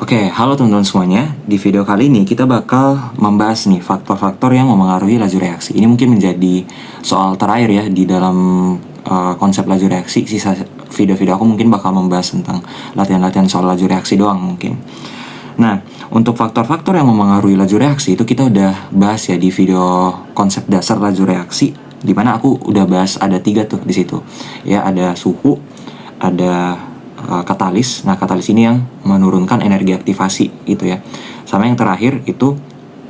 Oke, halo teman-teman semuanya. Di video kali ini kita bakal membahas nih faktor-faktor yang memengaruhi laju reaksi. Ini mungkin menjadi soal terakhir ya di dalam konsep laju reaksi. Sisa video-video aku mungkin bakal membahas tentang latihan-latihan soal laju reaksi doang mungkin. Nah, untuk faktor-faktor yang memengaruhi laju reaksi itu kita udah bahas ya di video konsep dasar laju reaksi, di mana aku udah bahas ada 3 tuh di situ. Ya, ada suhu, ada katalis. Nah, katalis ini yang menurunkan energi aktivasi gitu ya. Sama yang terakhir itu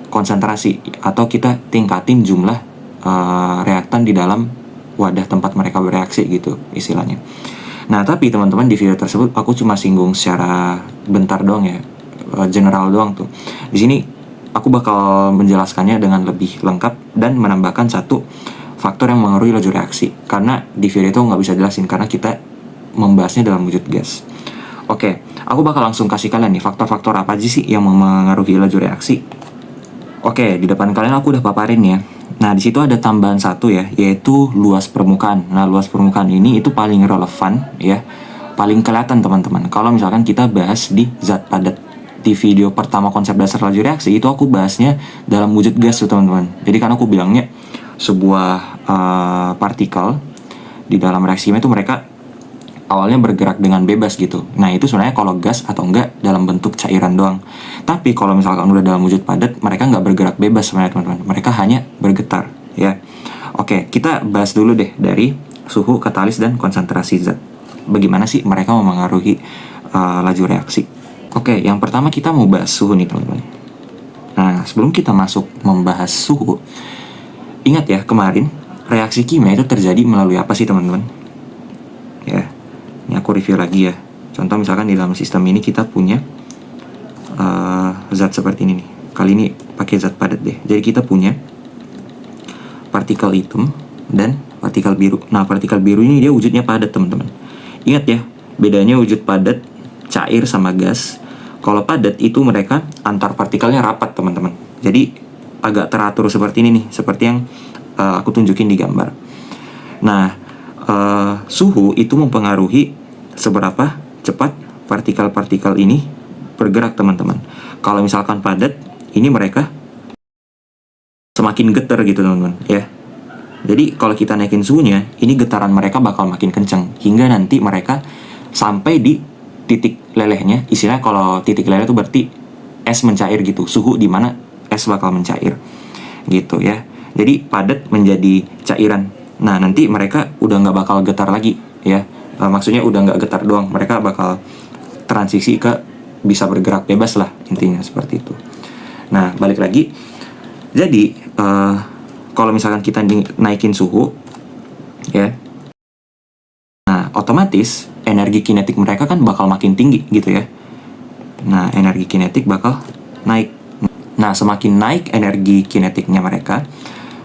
konsentrasi, atau kita tingkatin jumlah reaktan di dalam wadah tempat mereka bereaksi gitu istilahnya. Nah, tapi teman-teman di video tersebut aku cuma singgung secara bentar doang ya, general doang tuh. Di sini aku bakal menjelaskannya dengan lebih lengkap dan menambahkan satu faktor yang mengaruhi laju reaksi, karena di video itu nggak bisa jelasin karena kita membahasnya dalam wujud gas. Oke, aku bakal langsung kasih kalian nih faktor-faktor apa aja sih yang mengaruhi laju reaksi. Oke, di depan kalian aku udah paparin ya. Nah, di situ ada tambahan satu ya, yaitu luas permukaan. Nah, luas permukaan ini itu paling relevan ya, paling kelihatan teman-teman. Kalau misalkan kita bahas di zat padat. Di video pertama konsep dasar laju reaksi itu aku bahasnya dalam wujud gas tuh teman-teman. Jadi kan aku bilangnya sebuah partikel di dalam reaksi itu mereka awalnya bergerak dengan bebas gitu. Nah, itu sebenarnya kalau gas atau enggak dalam bentuk cairan doang. Tapi kalau misalkan udah dalam wujud padat, mereka nggak bergerak bebas sebenarnya teman-teman. Mereka hanya bergetar ya. Oke, kita bahas dulu deh dari suhu, katalis, dan konsentrasi zat. Bagaimana sih mereka memengaruhi laju reaksi? Oke, yang pertama kita mau bahas suhu nih teman-teman. Nah, sebelum kita masuk membahas suhu, ingat ya kemarin reaksi kimia itu terjadi melalui apa sih teman-teman? Ya, ini aku review lagi ya. Contoh misalkan di dalam sistem ini kita punya zat seperti ini nih. Kali ini pakai zat padat deh. Jadi kita punya partikel hitam dan partikel biru. Nah, partikel biru ini dia wujudnya padat teman-teman. Ingat ya, bedanya wujud padat cair sama gas. Kalau padat itu mereka antar partikelnya rapat teman-teman. Jadi agak teratur seperti ini nih, seperti yang aku tunjukin di gambar. Nah, suhu itu mempengaruhi seberapa cepat partikel-partikel ini bergerak teman-teman. Kalau misalkan padat, ini mereka semakin getar gitu teman-teman ya. Jadi kalau kita naikin suhunya, ini getaran mereka bakal makin kencang hingga nanti mereka sampai di titik lelehnya. Istilahnya kalau titik leleh itu berarti es mencair gitu. Suhu di mana es bakal mencair gitu ya. Jadi padat menjadi cairan. Nah, nanti mereka udah nggak bakal getar lagi ya. Maksudnya udah nggak getar doang, mereka bakal transisi ke bisa bergerak bebas lah, intinya seperti itu. Nah, balik lagi. Jadi, kalau misalkan kita naikin suhu ya, nah otomatis energi kinetik mereka kan bakal makin tinggi gitu ya. Nah, energi kinetik bakal naik. Nah, semakin naik energi kinetiknya mereka,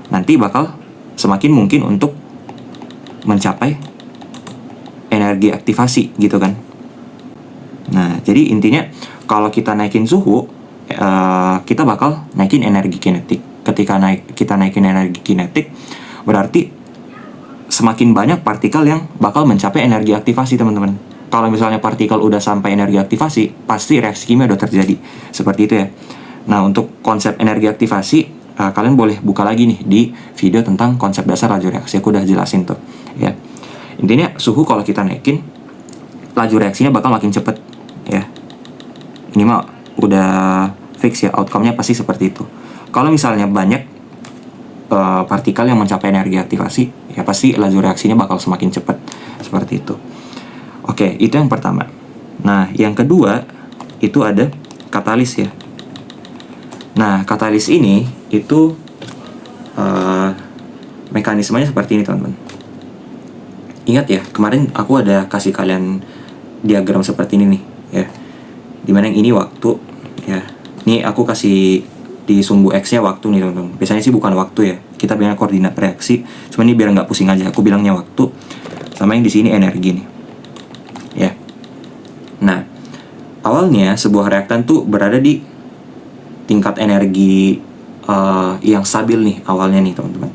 nanti bakal semakin mungkin untuk mencapai energi aktivasi gitu kan. Nah, jadi intinya kalau kita naikin suhu, kita bakal naikin energi kinetik. Ketika kita naikin energi kinetik, berarti semakin banyak partikel yang bakal mencapai energi aktivasi teman-teman. Kalau misalnya partikel udah sampai energi aktivasi, pasti reaksi kimia udah terjadi. Seperti itu ya. Nah, untuk konsep energi aktivasi, kalian boleh buka lagi nih di video tentang konsep dasar laju reaksi. Aku udah jelasin tuh ya. Intinya suhu kalau kita naikin, laju reaksinya bakal makin cepet ya. Ini mah udah fix ya, outcome-nya pasti seperti itu. Kalau misalnya banyak partikel yang mencapai energi aktivasi, ya pasti laju reaksinya bakal semakin cepat seperti itu. Oke, itu yang pertama. Nah, yang kedua itu ada katalis ya. Nah, katalis ini itu mekanismenya seperti ini teman-teman. Ingat ya, kemarin aku ada kasih kalian diagram seperti ini nih ya. Dimana yang ini waktu ya. Ini aku kasih di sumbu X-nya waktu nih teman-teman. Biasanya sih bukan waktu ya. Kita bilangnya koordinat reaksi. Cuma ini biar nggak pusing aja. Aku bilangnya waktu. Sama yang di sini energi nih. Ya. Nah, awalnya sebuah reaktan tuh berada di tingkat energi yang stabil nih awalnya nih teman-teman.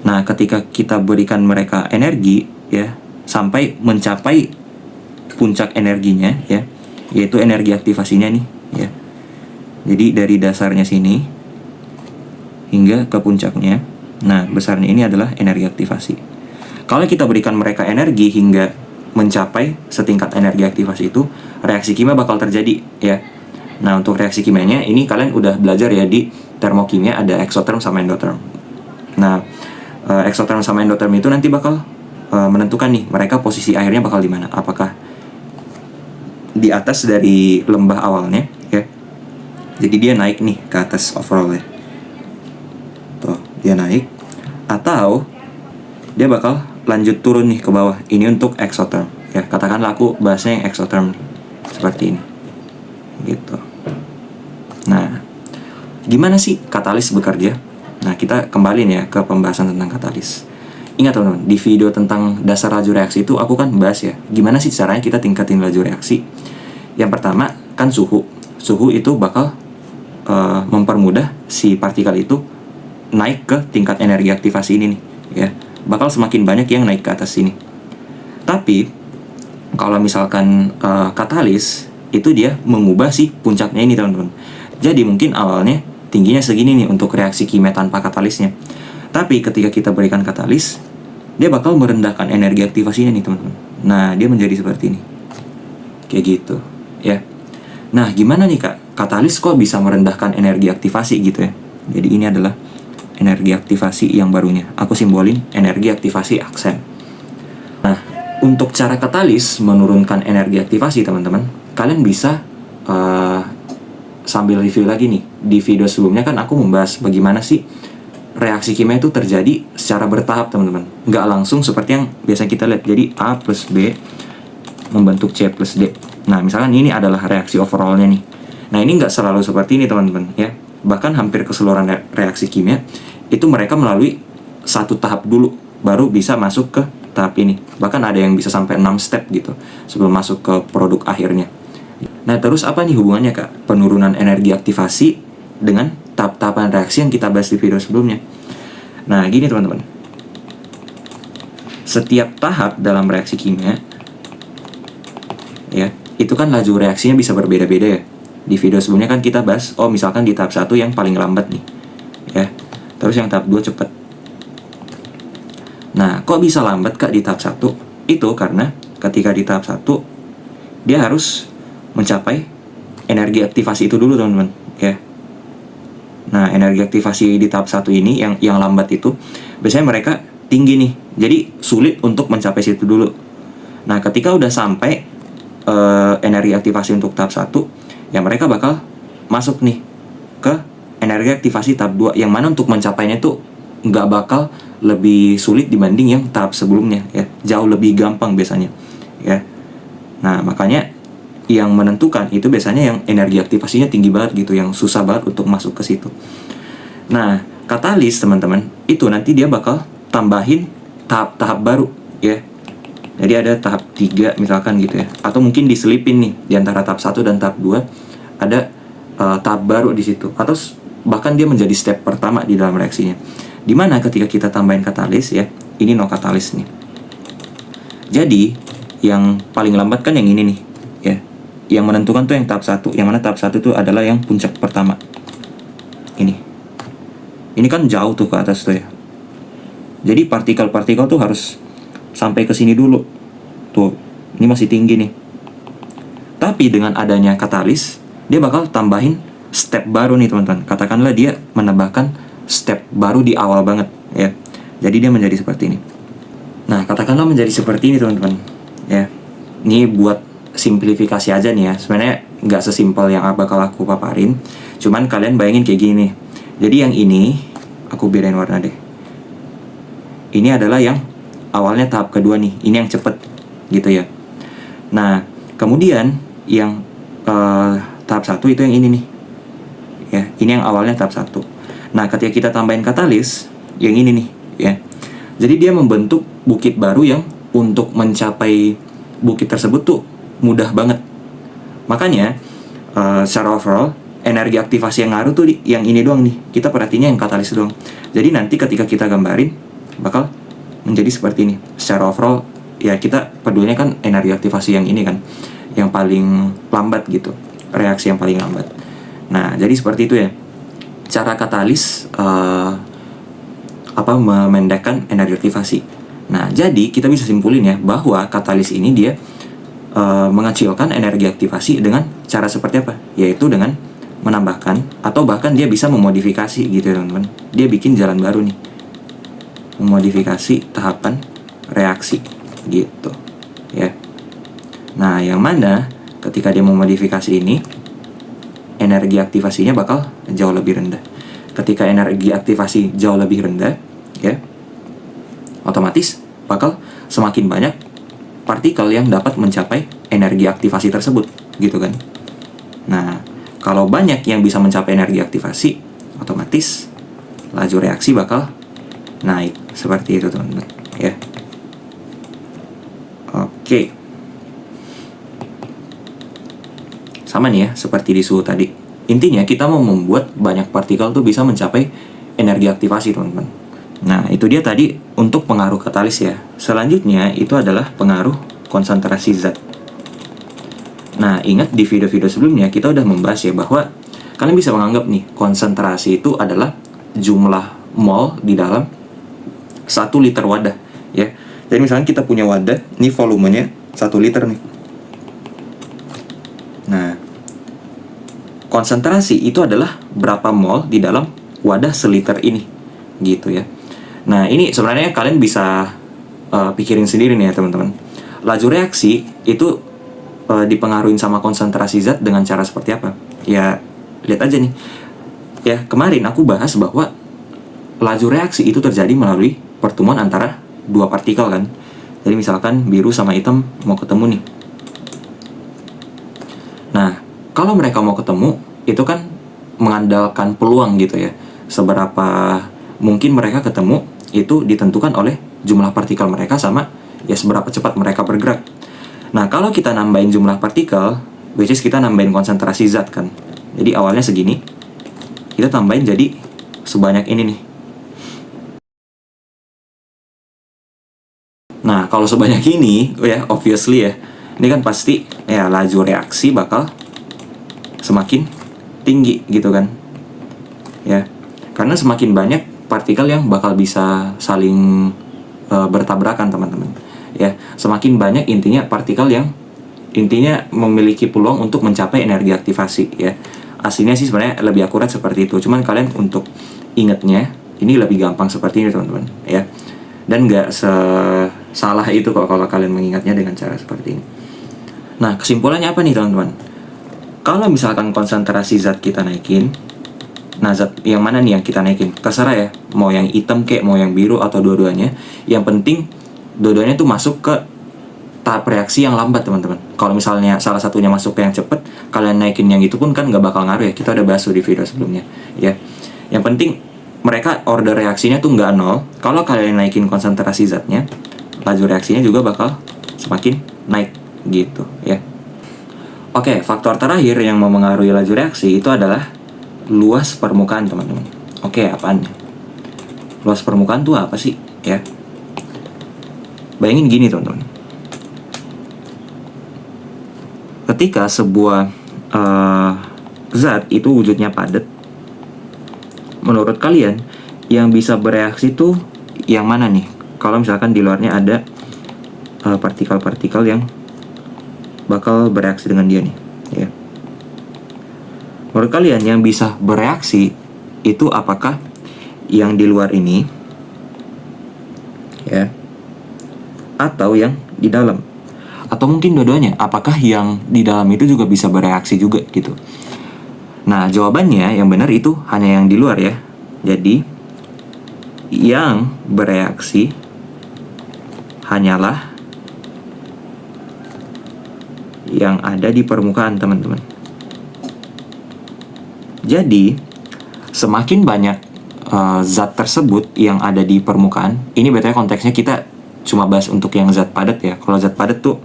Nah, ketika kita berikan mereka energi ya, sampai mencapai puncak energinya ya, yaitu energi aktivasinya nih ya. Jadi dari dasarnya sini hingga ke puncaknya. Nah, besarnya ini adalah energi aktivasi. Kalau kita berikan mereka energi hingga mencapai setingkat energi aktivasi itu, reaksi kimia bakal terjadi ya. Nah, untuk reaksi kimianya ini kalian udah belajar ya di termokimia, ada exotherm sama endotherm. Nah, exotherm sama endotherm itu nanti bakal menentukan nih mereka posisi airnya bakal di mana. Apakah di atas dari lembah awalnya ya. Jadi dia naik nih ke atas overall ya. Tuh, dia naik, atau dia bakal lanjut turun nih ke bawah. Ini untuk exotherm ya. Katakanlah aku bahasnya yang exotherm seperti ini. Gitu. Nah, gimana sih katalis bekerja? Nah, kita kembali nih ya ke pembahasan tentang katalis. Ingat teman-teman, di video tentang dasar laju reaksi itu aku kan bahas ya, gimana sih caranya kita tingkatin laju reaksi. Yang pertama kan suhu. Suhu itu bakal mempermudah si partikel itu naik ke tingkat energi aktivasi ini nih ya. Bakal semakin banyak yang naik ke atas sini. Tapi kalau misalkan katalis itu dia mengubah si puncaknya ini teman-teman. Jadi mungkin awalnya tingginya segini nih untuk reaksi kimia tanpa katalisnya. Tapi ketika kita berikan katalis, dia bakal merendahkan energi aktivasinya nih teman-teman. Nah, dia menjadi seperti ini. Kayak gitu ya. Nah, gimana nih Kak? Katalis kok bisa merendahkan energi aktivasi gitu ya. Jadi ini adalah energi aktivasi yang barunya. Aku simbolin energi aktivasi aksen. Nah, untuk cara katalis menurunkan energi aktivasi teman-teman, kalian bisa sambil review lagi nih. Di video sebelumnya kan aku membahas bagaimana sih reaksi kimia itu terjadi secara bertahap teman-teman. Nggak langsung seperti yang biasa kita lihat. Jadi A plus B membentuk C plus D. Nah, misalkan ini adalah reaksi overallnya nih. Nah, ini nggak selalu seperti ini teman-teman ya. Bahkan hampir keseluruhan reaksi kimia itu mereka melalui satu tahap dulu baru bisa masuk ke tahap ini. Bahkan ada yang bisa sampai 6 step gitu sebelum masuk ke produk akhirnya. Nah, terus apa nih hubungannya Kak? Penurunan energi aktivasi dengan tahap-tahapan reaksi yang kita bahas di video sebelumnya. Nah, gini teman-teman. Setiap tahap dalam reaksi kimia ya, itu kan laju reaksinya bisa berbeda-beda ya. Di video sebelumnya kan kita bahas, oh misalkan di tahap 1 yang paling lambat nih. Ya. Terus yang tahap 2 cepat. Nah, kok bisa lambat Kak di tahap 1? Itu karena ketika di tahap 1 dia harus mencapai energi aktivasi itu dulu teman-teman ya. Nah, energi aktivasi di tahap 1 ini yang lambat itu biasanya mereka tinggi nih. Jadi sulit untuk mencapai situ dulu. Nah, ketika udah sampai energi aktivasi untuk tahap 1, ya mereka bakal masuk nih ke energi aktivasi tahap 2 yang mana untuk mencapainya itu nggak bakal lebih sulit dibanding yang tahap sebelumnya ya. Jauh lebih gampang biasanya ya. Nah, makanya yang menentukan itu biasanya yang energi aktivasinya tinggi banget gitu, yang susah banget untuk masuk ke situ. Nah, katalis teman-teman, itu nanti dia bakal tambahin tahap-tahap baru ya. Jadi ada tahap 3 misalkan gitu ya. Atau mungkin diselipin nih di antara tahap 1 dan tahap 2 ada tahap baru di situ. Atau bahkan dia menjadi step pertama di dalam reaksinya. Dimana ketika kita tambahin katalis ya, ini no katalis nih. Jadi yang paling lambat kan yang ini nih ya. Yang menentukan tuh yang tahap 1, yang mana tahap 1 itu adalah yang puncak pertama. Ini kan jauh tuh ke atas tuh ya. Jadi partikel-partikel tuh harus sampai ke sini dulu. Tuh, ini masih tinggi nih. Tapi dengan adanya katalis, dia bakal tambahin step baru nih teman-teman. Katakanlah dia menambahkan step baru di awal banget ya. Jadi dia menjadi seperti ini. Nah, katakanlah menjadi seperti ini teman-teman ya. Ini buat simplifikasi aja nih ya. Sebenarnya nggak sesimpel yang bakal aku paparin. Cuman kalian bayangin kayak gini nih. Jadi yang ini aku bedain warna deh. Ini adalah yang awalnya tahap kedua nih. Ini yang cepet gitu ya. Nah, kemudian yang tahap 1 itu yang ini nih. Ya, ini yang awalnya tahap 1. Nah, ketika kita tambahin katalis, yang ini nih ya. Jadi dia membentuk bukit baru yang untuk mencapai bukit tersebut tuh mudah banget. Makanya secara overall energi aktivasi yang ngaruh tuh yang ini doang nih. Kita perhatinya yang katalis doang. Jadi nanti ketika kita gambarin bakal menjadi seperti ini. Secara overall ya kita pedulinya kan energi aktivasi yang ini kan, yang paling lambat gitu, reaksi yang paling lambat. Nah, jadi seperti itu ya cara katalis memendekkan energi aktivasi. Nah, jadi kita bisa simpulin ya bahwa katalis ini dia mengecilkan energi aktivasi dengan cara seperti apa? Yaitu dengan menambahkan atau bahkan dia bisa memodifikasi gitu ya teman-teman. Dia bikin jalan baru nih, memodifikasi tahapan reaksi gitu ya. Nah, yang mana ketika dia memodifikasi ini, energi aktivasinya bakal jauh lebih rendah. Ketika energi aktivasi jauh lebih rendah ya, otomatis bakal semakin banyak partikel yang dapat mencapai energi aktivasi tersebut gitu kan. Nah, kalau banyak yang bisa mencapai energi aktivasi, otomatis laju reaksi bakal naik seperti itu teman-teman ya. Oke, sama nih ya seperti di suhu tadi. Intinya kita mau membuat banyak partikel tuh bisa mencapai energi aktivasi teman-teman. Nah, itu dia tadi untuk pengaruh katalis ya. Selanjutnya itu adalah pengaruh konsentrasi zat. Nah, ingat di video-video sebelumnya kita udah membahas ya bahwa kalian bisa menganggap nih konsentrasi itu adalah jumlah mol di dalam 1 liter wadah ya. Jadi misalnya kita punya wadah, ini volumenya 1 liter nih. Nah, konsentrasi itu adalah berapa mol di dalam wadah seliter ini gitu ya. Nah, ini sebenarnya kalian bisa pikirin sendiri nih ya teman-teman. Laju reaksi itu dipengaruhi sama konsentrasi zat dengan cara seperti apa? Ya, lihat aja nih. Ya, kemarin aku bahas bahwa laju reaksi itu terjadi melalui pertemuan antara dua partikel kan. Jadi misalkan biru sama hitam mau ketemu nih. Nah, kalau mereka mau ketemu, itu kan mengandalkan peluang gitu ya. Seberapa mungkin mereka ketemu, itu ditentukan oleh jumlah partikel mereka sama ya seberapa cepat mereka bergerak. Nah, kalau kita nambahin jumlah partikel, which is kita nambahin konsentrasi zat kan. Jadi awalnya segini, kita tambahin jadi sebanyak ini nih. Nah, kalau sebanyak ini, ya obviously ya, ini kan pasti ya laju reaksi bakal semakin tinggi gitu kan. Ya, karena semakin banyak partikel yang bakal bisa saling bertabrakan teman-teman. Ya, semakin banyak intinya partikel yang intinya memiliki peluang untuk mencapai energi aktivasi ya. Aslinya sih sebenarnya lebih akurat seperti itu. Cuman kalian untuk ingetnya ini lebih gampang seperti ini teman-teman ya. Dan nggak salah itu kok kalau kalian mengingatnya dengan cara seperti ini. Nah, kesimpulannya apa nih teman-teman? Kalau misalkan konsentrasi zat kita naikin, nah zat yang mana nih yang kita naikin? Terserah ya, mau yang hitam kek, mau yang biru atau dua-duanya. Yang penting dua-duanya tuh masuk ke tahap reaksi yang lambat teman-teman. Kalau misalnya salah satunya masuk ke yang cepat, kalian naikin yang itu pun kan nggak bakal ngaruh ya. Kita udah bahas di video sebelumnya ya. Yang penting mereka order reaksinya tuh nggak nol. Kalau kalian naikin konsentrasi zatnya, laju reaksinya juga bakal semakin naik gitu ya. Oke, faktor terakhir yang memengaruhi laju reaksi itu adalah luas permukaan teman-teman. Oke, apaan? Luas permukaan tuh apa sih ya? Bayangin gini teman-teman. Ketika sebuah zat itu wujudnya padat, menurut kalian yang bisa bereaksi tuh yang mana nih? Kalau misalkan di luarnya ada partikel-partikel yang bakal bereaksi dengan dia nih ya. Menurut kalian yang bisa bereaksi itu apakah yang di luar ini ya, atau yang di dalam, atau mungkin dua-duanya? Apakah yang di dalam itu juga bisa bereaksi juga gitu? Nah, jawabannya yang benar itu hanya yang di luar ya. Jadi yang bereaksi hanyalah yang ada di permukaan teman-teman. Jadi semakin banyak zat tersebut yang ada di permukaan, ini betulnya konteksnya kita cuma bahas untuk yang zat padat ya. Kalau zat padat tuh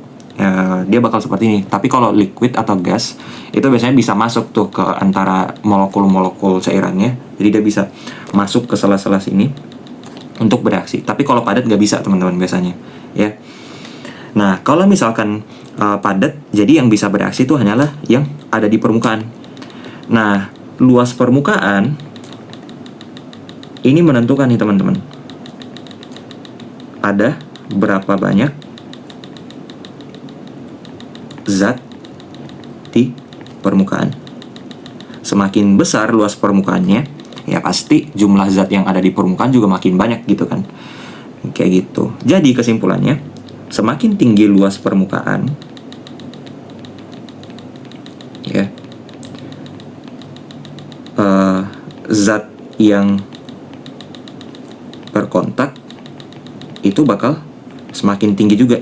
dia bakal seperti ini. Tapi kalau liquid atau gas itu biasanya bisa masuk tuh ke antara molekul-molekul cairannya. Jadi dia bisa masuk ke sela-sela sini untuk bereaksi. Tapi kalau padat nggak bisa teman-teman biasanya ya. Nah, kalau misalkan padat, jadi yang bisa bereaksi itu hanyalah yang ada di permukaan. Nah, luas permukaan ini menentukan nih teman-teman. Ada berapa banyak zat di permukaan. Semakin besar luas permukaannya, ya pasti jumlah zat yang ada di permukaan juga makin banyak gitu kan. Kayak gitu. Jadi kesimpulannya, semakin tinggi luas permukaan, ya, zat yang berkontak itu bakal semakin tinggi juga.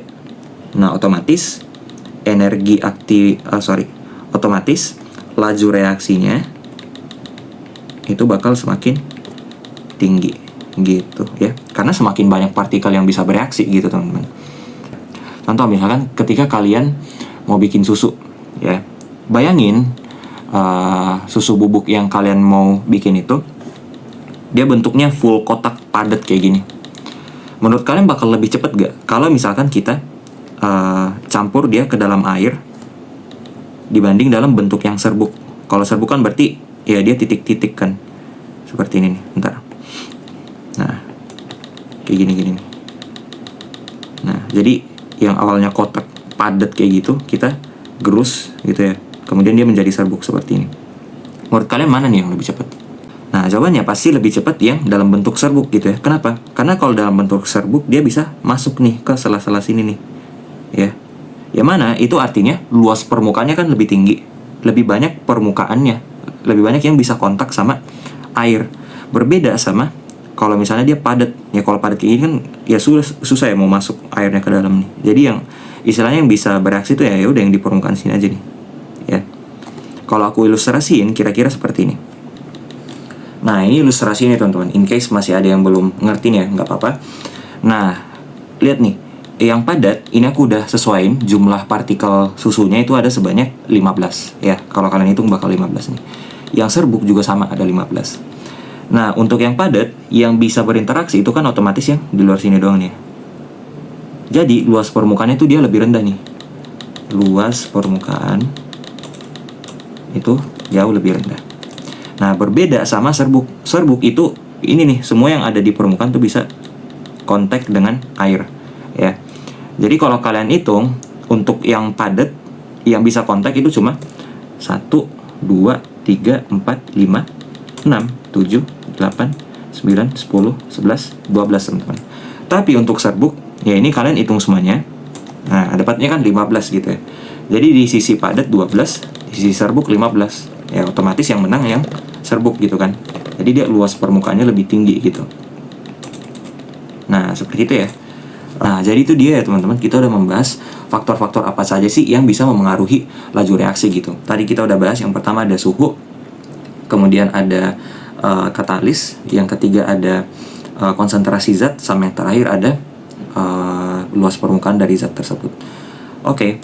Nah, otomatis otomatis laju reaksinya itu bakal semakin tinggi gitu ya. Karena semakin banyak partikel yang bisa bereaksi gitu teman-teman. Contoh misalkan ketika kalian mau bikin susu ya, bayangin susu bubuk yang kalian mau bikin itu dia bentuknya full kotak padat kayak gini. Menurut kalian bakal lebih cepat gak kalau misalkan kita campur dia ke dalam air dibanding dalam bentuk yang serbuk? Kalau serbuk kan berarti ya dia titik-titik kan, seperti ini nih. Bentar. Nah, kayak gini-gini nih. Nah, jadi yang awalnya kotak padat kayak gitu kita gerus gitu ya, kemudian dia menjadi serbuk seperti ini. Menurut kalian mana nih yang lebih cepat? Nah, jawabannya pasti lebih cepat yang dalam bentuk serbuk gitu ya. Kenapa? Karena kalau dalam bentuk serbuk dia bisa masuk nih ke sela-sela sini nih. Ya. Yang mana itu artinya luas permukaannya kan lebih tinggi, lebih banyak permukaannya, lebih banyak yang bisa kontak sama air. Berbeda sama kalau misalnya dia padat. Ya kalau padat kayak gini kan ya susah ya mau masuk airnya ke dalam nih. Jadi yang istilahnya yang bisa bereaksi itu ya udah yang di permukaan sini aja nih. Ya. Kalau aku ilustrasiin kira-kira seperti ini. Nah, ini ilustrasi ini teman-teman. In case masih ada yang belum ngerti nih ya, nggak apa-apa. Nah, lihat nih. Yang padat, ini aku udah sesuaiin jumlah partikel susunya itu ada sebanyak 15. Ya, kalau kalian hitung bakal 15 nih. Yang serbuk juga sama, ada 15. Nah, untuk yang padat, yang bisa berinteraksi itu kan otomatis yang di luar sini doang nih. Jadi, luas permukaannya itu dia lebih rendah nih. Luas permukaan itu jauh lebih rendah. Nah, berbeda sama serbuk. Serbuk itu ini nih, semua yang ada di permukaan tuh bisa kontak dengan air, ya. Jadi kalau kalian hitung untuk yang padat yang bisa kontak itu cuma 1 2 3 4 5 6 7 8 9 10 11 12 teman-teman. Tapi untuk serbuk, ya ini kalian hitung semuanya. Nah, dapatnya kan 15 gitu ya. Jadi di sisi padat 12, di sisi serbuk 15. Ya otomatis yang menang yang serbuk gitu kan. Jadi dia luas permukaannya lebih tinggi gitu. Nah, seperti itu ya. Nah, jadi itu dia ya teman-teman. Kita udah membahas faktor-faktor apa saja sih yang bisa memengaruhi laju reaksi gitu. Tadi kita udah bahas yang pertama ada suhu, kemudian ada katalis, yang ketiga ada konsentrasi zat, sama yang terakhir ada luas permukaan dari zat tersebut. Oke.